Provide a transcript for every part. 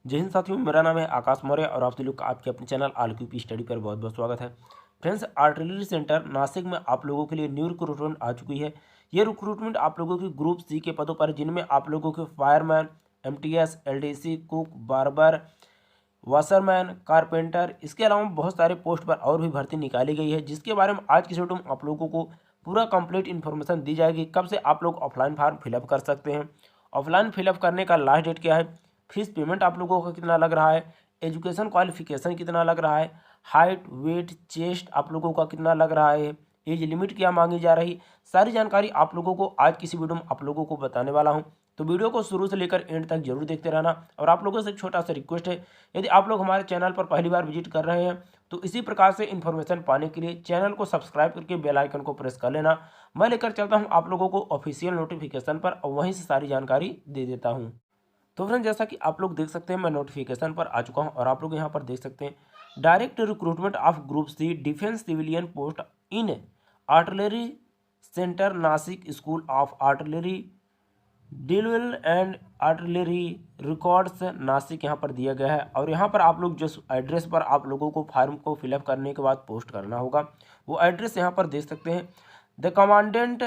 जय हिंद साथियों, मेरा नाम है आकाश मौर्य और आप सभी लोग का आपके अपने चैनल आलक्यूपी स्टडी पर बहुत बहुत स्वागत है। फ्रेंड्स, आर्टिलरी सेंटर नासिक में आप लोगों के लिए न्यू रिक्रूटमेंट आ चुकी है। ये रिक्रूटमेंट आप लोगों की ग्रुप सी के पदों पर, जिनमें आप लोगों के fireman, MTS, LDC, cook, barber, washerman, carpenter, इसके अलावा बहुत सारे पोस्ट पर और भी भर्ती निकाली गई है, जिसके बारे में आज की वीडियो में आप लोगों को पूरा कंप्लीट इन्फॉर्मेशन दी जाएगी। कब से आप लोग ऑफलाइन फॉर्म फिलअप कर सकते हैं, ऑफलाइन फिलअप करने का लास्ट डेट क्या है, फीस पेमेंट आप लोगों का कितना लग रहा है, एजुकेशन क्वालिफिकेशन कितना लग रहा है, हाइट, वेट, चेस्ट आप लोगों का कितना लग रहा है, एज लिमिट क्या मांगी जा रही, सारी जानकारी आप लोगों को आज किसी वीडियो में आप लोगों को बताने वाला हूं। तो वीडियो को शुरू से लेकर एंड तक जरूर देखते रहना। और आप लोगों से एक छोटा सा रिक्वेस्ट है, यदि आप लोग हमारे चैनल पर पहली बार विजिट कर रहे हैं तो इसी प्रकार से इन्फॉर्मेशन पाने के लिए चैनल को सब्सक्राइब करके बेल आइकन को प्रेस कर लेना। मैं लेकर चलता हूं आप लोगों को ऑफिशियल नोटिफिकेशन पर और वहीं से सारी जानकारी दे देता हूं। तो फ्रेंड, जैसा कि आप लोग देख सकते हैं, मैं नोटिफिकेशन पर आ चुका हूं और आप लोग यहां पर देख सकते हैं, direct recruitment of group C defence civilian post in artillery centre Nashik, school of artillery drill and artillery records Nashik यहाँ पर दिया गया है। और यहाँ पर आप लोग जिस एड्रेस पर आप लोगों को फॉर्म को फिलअप करने के बाद पोस्ट करना होगा, वो एड्रेस यहाँ पर देख सकते हैं, the commandant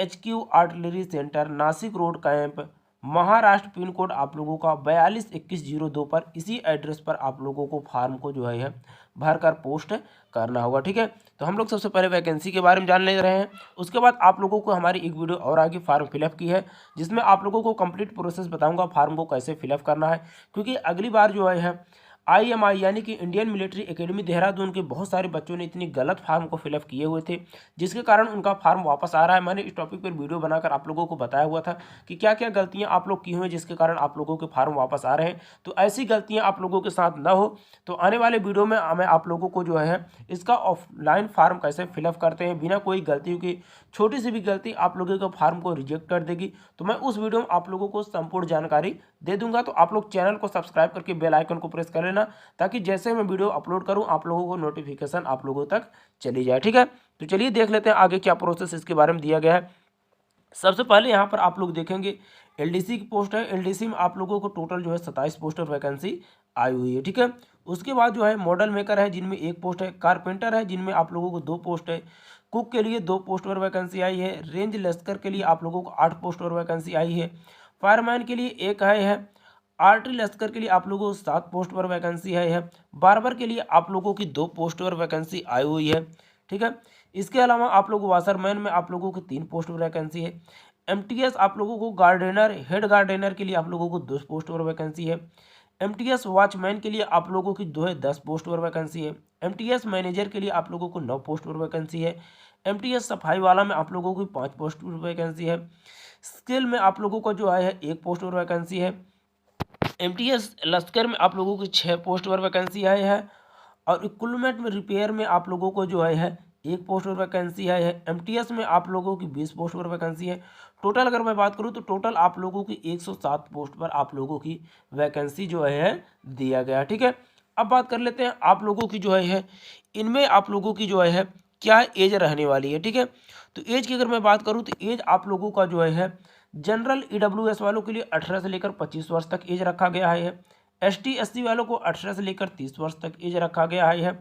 HQ artillery centre, Nashik road camp, Maharashtra, pin code आप लोगों का 422102 पर। इसी एड्रेस पर आप लोगों को फॉर्म को जो है भर कर पोस्ट करना होगा। ठीक है, तो हम लोग सबसे पहले वैकेंसी के बारे में जान ले रहे हैं। उसके बाद आप लोगों को हमारी एक वीडियो और आगे फॉर्म फिलअप की है, जिसमें आप लोगों को कंप्लीट प्रोसेस बताऊंगा फॉर्म को कैसे फिलअप करना है। क्योंकि अगली बार जो है IMI यानी कि इंडियन मिलिट्री एकेडमी देहरादून के बहुत सारे बच्चों ने इतनी गलत फॉर्म को फिलअप किए हुए थे, जिसके कारण उनका फॉर्म वापस आ रहा है। मैंने इस टॉपिक पर वीडियो बनाकर आप लोगों को बताया हुआ था कि क्या क्या गलतियां आप लोग की हुई हैं जिसके कारण आप लोगों के फॉर्म वापस आ रहे हैं। तो ऐसी गलतियां आप लोगों के साथ न हो, तो आने वाले वीडियो में मैं आप लोगों को जो है इसका ऑफलाइन फॉर्म कैसे फिलअप करते हैं बिना कोई गलतियों की, छोटी सी भी गलती आप लोगों के फॉर्म को रिजेक्ट कर देगी, तो मैं उस वीडियो में आप लोगों को संपूर्ण जानकारी दे दूंगा। तो आप लोग चैनल को सब्सक्राइब करके बेल आइकन को प्रेस कर लेना, ताकि जैसे मैं वीडियो अपलोड करूं आप लोगों को नोटिफिकेशन आप लोगों तक चली जाए। ठीक है, तो चलिए देख लेते हैं आगे क्या प्रोसेस इसके बारे में दिया गया है। सबसे पहले यहाँ पर आप लोग देखेंगे LDC की पोस्ट है। LDC में आप लोगों को टोटल जो है 27 पोस्ट और वैकेंसी आई हुई है। ठीक है, उसके बाद जो है मॉडल मेकर है, जिनमें 1 पोस्ट है, कारपेंटर है, जिनमें आप लोगों को 2 पोस्ट है, कुक के लिए 2 पोस्ट और वैकेंसी आई है, रेंज लश्कर के लिए आप लोगों को 8 पोस्ट और वैकेंसी आई है, फायरमैन के लिए 1 है, आर्टिलरी लश्कर के लिए आप लोगों को 7 पोस्ट पर वैकेंसी है, बार्बर के लिए आप लोगों की 2 पोस्ट और वैकेंसी आई हुई है। ठीक है, इसके अलावा आप लोग वाशरमैन में आप लोगों को 3 पोस्ट और वैकेंसी है, MTS आप लोगों को गार्डनर, हेड गार्डनर के लिए आप लोगों को 2 पोस्ट और वैकेंसी है, MTS वॉचमैन के लिए आप लोगों की 10 पोस्ट और वैकेंसी है, MTS मैनेजर के लिए आप लोगों को 9 पोस्ट और वैकेंसी है, MTS सफाई वाला में आप लोगों की 5 पोस्ट और वैकेंसी है, स्किल में आप लोगों को जो है 1 पोस्ट और वैकेंसी है, MTS लश्कर में आप लोगों की 6 पोस्ट और वैकेंसी आई है, और इक्विपमेंट में रिपेयर में आप लोगों को जो है 1 पोस्ट और वैकेंसी है, MTS में आप लोगों की 20 पोस्ट और वैकेंसी है। टोटल अगर मैं बात करूं तो टोटल आप लोगों की 107 पोस्ट पर आप लोगों की वैकेंसी जो है दिया गया। ठीक है, अब बात कर लेते हैं आप लोगों की जो है इनमें आप लोगों की जो है क्या एज रहने वाली है। ठीक है, तो एज की अगर मैं बात करूँ तो एज आप लोगों का जो है जनरल EWS वालों के लिए 18 से लेकर 25 वर्ष तक एज रखा गया है, ST SC वालों को 18 से लेकर 30 वर्ष तक एज रखा गया है,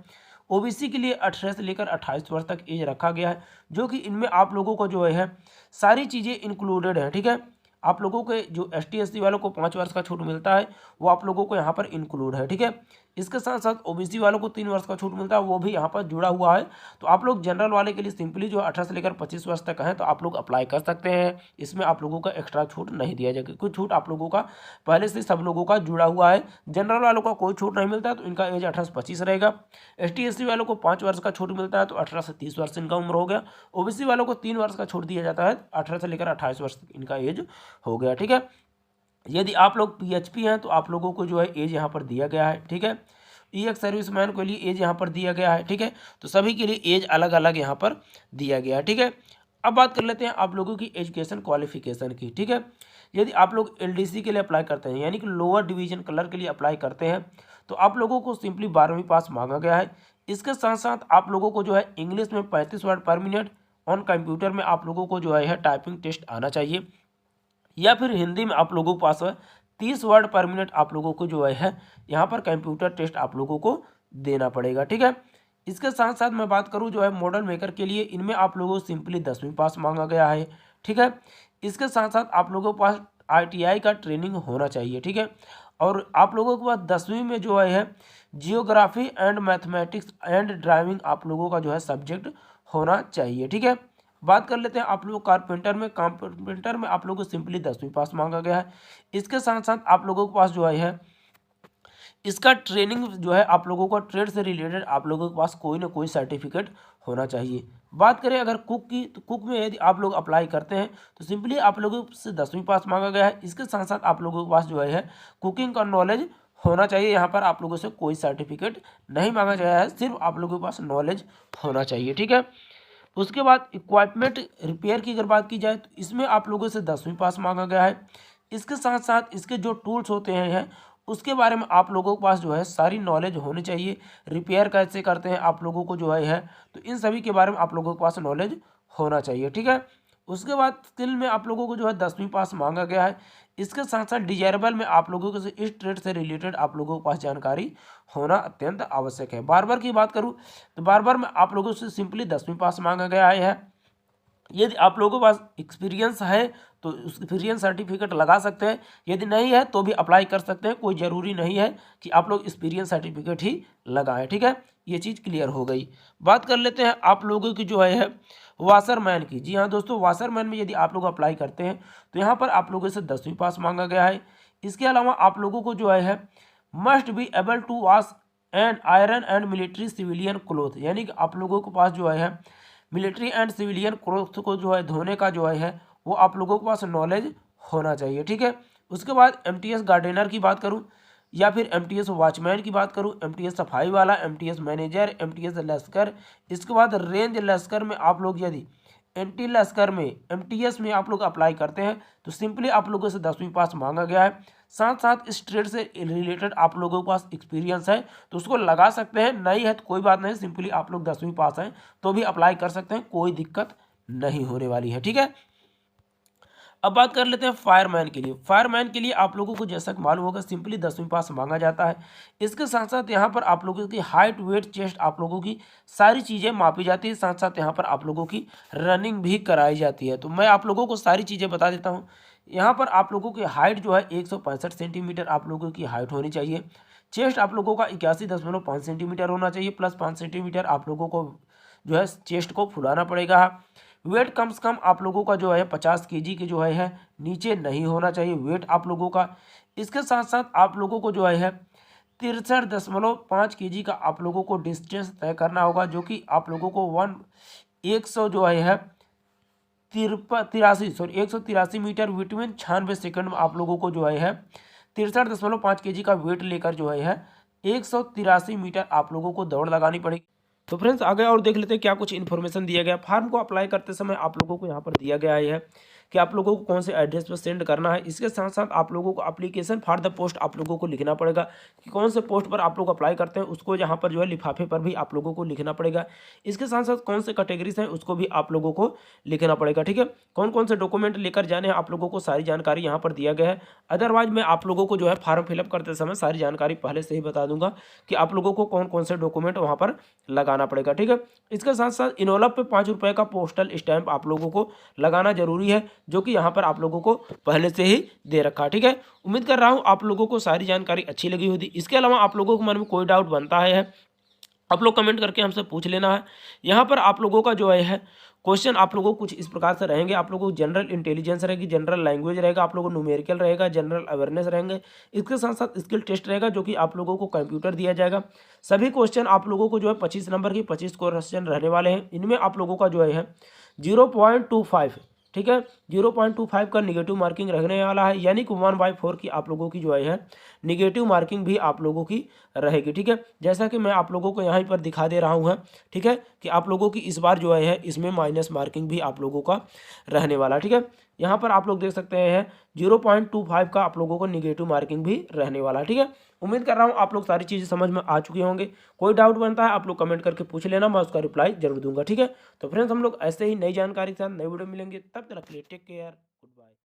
OBC के लिए 18 से लेकर 28 वर्ष तक एज रखा गया है, जो कि इनमें आप लोगों को जो है सारी चीज़ें इंक्लूडेड है। ठीक है, आप लोगों के जो ST SC वालों को 5 वर्ष का छूट मिलता है वो आप लोगों को यहाँ पर इंक्लूड है। ठीक है, इसके साथ साथ OBC वालों को 3 वर्ष का छूट मिलता है, वो भी यहाँ पर जुड़ा हुआ है। तो आप लोग जनरल वाले के लिए सिंपली जो 18 से लेकर 25 वर्ष तक है तो आप लोग अप्लाई कर सकते हैं, इसमें आप लोगों का एक्स्ट्रा छूट नहीं दिया जाएगा। कुछ छूट आप लोगों का पहले से सब लोगों का जुड़ा हुआ है, जनरल वालों का कोई छूट नहीं मिलता है, तो इनका एज 18 से 25 रहेगा। ST SC वालों को 5 वर्ष का छूट मिलता है, तो 18 से 30 वर्ष इनका उम्र हो गया। OBC वालों को 3 वर्ष का छूट दिया जाता है, 18 से लेकर 28 वर्ष तक इनका एज हो गया। ठीक है, यदि आप लोग PHP हैं तो आप लोगों को जो है एज यहाँ पर दिया गया है। ठीक है, EX सर्विसमैन के लिए एज यहाँ पर दिया गया है। ठीक है, तो सभी के लिए एज अलग अलग यहाँ पर दिया गया है। ठीक है, अब बात कर लेते हैं आप लोगों की एजुकेशन क्वालिफिकेशन की। ठीक है, यदि आप लोग LDC के लिए अप्लाई करते हैं यानी कि लोअर डिवीजन कलर के लिए अप्लाई करते हैं तो आप लोगों को सिंपली 12वीं पास मांगा गया है। इसके साथ साथ आप लोगों को जो है इंग्लिश में 35 वर्ड पर मिनट, ऑन कंप्यूटर में आप लोगों को जो है टाइपिंग टेस्ट आना चाहिए, या फिर हिंदी में आप लोगों के पास 30 वर्ड पर मिनट आप लोगों को जो है यहाँ पर कंप्यूटर टेस्ट आप लोगों को देना पड़ेगा। ठीक है, इसके साथ साथ मैं बात करूँ जो है मॉडल मेकर के लिए, इनमें आप लोगों को सिंपली 10वीं पास मांगा गया है। ठीक है, इसके साथ साथ आप लोगों के पास ITI का ट्रेनिंग होना चाहिए। ठीक है, और आप लोगों के पास 10वीं में जो है geography and mathematics and driving आप लोगों का जो है सब्जेक्ट होना चाहिए। ठीक है, बात कर लेते हैं आप लोग कारपेंटर में आप लोगों को सिंपली 10वीं पास मांगा गया है। इसके साथ साथ आप लोगों के पास जो है इसका ट्रेनिंग जो है आप लोगों को ट्रेड से रिलेटेड आप लोगों के पास कोई ना कोई सर्टिफिकेट होना चाहिए। बात करें अगर कुक की, तो कुक में यदि आप लोग अप्लाई करते हैं तो सिंपली आप लोगों से 10वीं पास मांगा गया है। इसके साथ साथ आप लोगों के पास जो है कुकिंग का नॉलेज होना चाहिए। यहाँ पर आप लोगों से कोई सर्टिफिकेट नहीं मांगा गया है, सिर्फ आप लोगों के पास नॉलेज होना चाहिए। ठीक है, उसके बाद इक्विपमेंट रिपेयर की अगर बात की जाए तो इसमें आप लोगों से 10वीं पास मांगा गया है। इसके साथ साथ इसके जो टूल्स होते हैं उसके बारे में आप लोगों के पास जो है सारी नॉलेज होनी चाहिए। रिपेयर कैसे करते हैं आप लोगों को जो है तो इन सभी के बारे में आप लोगों के पास नॉलेज होना चाहिए। ठीक है, उसके बाद स्किल में आप लोगों को जो है 10वीं पास मांगा गया है। इसके साथ साथ डिजायरेबल में आप लोगों को इस ट्रेड से रिलेटेड आप लोगों के पास जानकारी होना अत्यंत आवश्यक है। बार्बर की बात करूं तो बार्बर में आप लोगों से सिंपली 10वीं पास मांगा गया है। यदि आप लोगों के पास एक्सपीरियंस है तो एक्सपीरियंस सर्टिफिकेट लगा सकते हैं, यदि नहीं है तो भी अप्लाई कर सकते हैं, कोई ज़रूरी नहीं है कि आप लोग एक्सपीरियंस सर्टिफिकेट ही लगाएं। ठीक है, ये चीज़ क्लियर हो गई। बात कर लेते हैं आप लोगों की जो है वाशरमैन की। जी हाँ दोस्तों, वाशरमैन में यदि आप लोग अप्लाई करते हैं तो यहाँ पर आप लोगों से 10वीं पास मांगा गया है। इसके अलावा आप लोगों को जो है must be able to wash and iron and military civilian cloth, यानी कि आप लोगों के पास जो है मिलिट्री एंड सिविलियन क्लोथ को जो है धोने का जो है वो आप लोगों के पास नॉलेज होना चाहिए। ठीक है, उसके बाद MTS गार्डनर की बात करूं या फिर MTS वॉचमैन की बात करूं, MTS सफाई वाला, MTS मैनेजर, MTS लश्कर, इसके बाद रेंज लश्कर में आप लोग यदि एंटी लश्कर में MTS में आप लोग अप्लाई करते हैं तो सिंपली आप लोगों से 10वीं पास मांगा गया है। साथ साथ इस ट्रेड से रिलेटेड आप लोगों के पास एक्सपीरियंस है तो उसको लगा सकते हैं, नहीं है तो कोई बात नहीं, सिंपली आप लोग 10वीं पास हैं तो भी अप्लाई कर सकते हैं, कोई दिक्कत नहीं होने वाली है। ठीक है, अब बात कर लेते हैं फायरमैन के लिए। फायरमैन के लिए आप लोगों को जैसा कि मालूम होगा सिंपली 10वीं पास मांगा जाता है। इसके साथ साथ यहाँ पर आप लोगों की हाइट, वेट, चेस्ट आप लोगों की सारी चीज़ें मापी जाती है। साथ साथ यहाँ पर आप लोगों की रनिंग भी कराई जाती है। तो मैं आप लोगों को सारी चीज़ें बता देता हूँ। यहाँ पर आप लोगों की हाइट जो है 165 सेंटीमीटर आप लोगों की हाइट होनी चाहिए। चेस्ट आप लोगों का 81.5 सेंटीमीटर होना चाहिए, प्लस 5 सेंटीमीटर आप लोगों को जो है चेस्ट को फुलाना पड़ेगा। वेट कम से कम आप लोगों का जो है 50 kg के जो है नीचे नहीं होना चाहिए वेट आप लोगों का। इसके साथ साथ आप लोगों को जो है 63.5 kg का आप लोगों को डिस्टेंस तय करना होगा, जो कि आप लोगों को 100 जो है 183 मीटर विटमिन 96 सेकंड में आप लोगों को जो है 63.5 kg का वेट लेकर जो है 183 मीटर आप लोगों को दौड़ लगानी पड़ेगी। तो फ्रेंड्स आगे और देख लेते हैं क्या कुछ इन्फॉर्मेशन दिया गया। फॉर्म को अप्लाई करते समय आप लोगों को यहाँ पर दिया गया है कि आप लोगों को कौन से एड्रेस पर सेंड करना है। इसके साथ साथ आप लोगों को एप्लीकेशन फॉर द पोस्ट आप लोगों को लिखना पड़ेगा कि कौन से पोस्ट पर आप लोग अप्लाई करते हैं, उसको यहाँ पर जो है लिफाफे पर भी आप लोगों को लिखना पड़ेगा। इसके साथ साथ कौन से कैटेगरीज हैं उसको भी आप लोगों को लिखना पड़ेगा। ठीक है, कौन कौन से डॉक्यूमेंट लेकर जाने हैं आप लोगों को सारी जानकारी यहाँ पर दिया गया है। अदरवाइज मैं आप लोगों को जो है फॉर्म फिलअप करते समय सारी जानकारी पहले से ही बता दूंगा कि आप लोगों को कौन कौन से डॉक्यूमेंट वहाँ पर लगाना पड़ेगा। ठीक है, इसके साथ साथ इनवलप पे 5 रुपये का पोस्टल स्टैंप आप लोगों को लगाना जरूरी है, जो कि यहाँ पर आप लोगों को पहले से ही दे रखा है। ठीक है, उम्मीद कर रहा हूँ आप लोगों को सारी जानकारी अच्छी लगी होगी। इसके अलावा आप लोगों के मन में कोई डाउट बनता है आप लोग कमेंट करके हमसे पूछ लेना है। यहाँ पर आप लोगों का जो है क्वेश्चन आप लोगों को कुछ इस प्रकार से रहेंगे। आप लोगों को जनरल इंटेलिजेंस रहेगी, जनरल लैंग्वेज रहेगा, आप लोगों को न्यूमेरिकल रहेगा, जनरल अवेयरनेस रहेंगे। इसके साथ साथ स्किल टेस्ट रहेगा, जो कि आप लोगों को कंप्यूटर दिया जाएगा। सभी क्वेश्चन आप लोगों को जो है 25 नंबर की 25 क्वेश्चन रहने वाले हैं। इनमें आप लोगों का जो है 0.25, ठीक है, 0.25 का निगेटिव मार्किंग रहने वाला है, यानी कि 1/4 की आप लोगों की जो है निगेटिव मार्किंग भी आप लोगों की रहेगी। ठीक है, जैसा कि मैं आप लोगों को यहाँ पर दिखा दे रहा हूँ ठीक है, कि आप लोगों की इस बार जो है इसमें माइनस मार्किंग भी आप लोगों का रहने वाला। ठीक है, यहाँ पर आप लोग देख सकते हैं 0.25 का आप लोगों को निगेटिव मार्किंग भी रहने वाला। ठीक है, उम्मीद कर रहा हूँ आप लोग सारी चीज़ें समझ में आ चुके होंगे। कोई डाउट बनता है आप लोग कमेंट करके पूछ लेना, मैं उसका रिप्लाई जरूर दूंगा। ठीक है, तो फ्रेंड्स हम लोग ऐसे ही नई जानकारी के साथ नई वीडियो मिलेंगे, तब तक के लिए टेक केयर।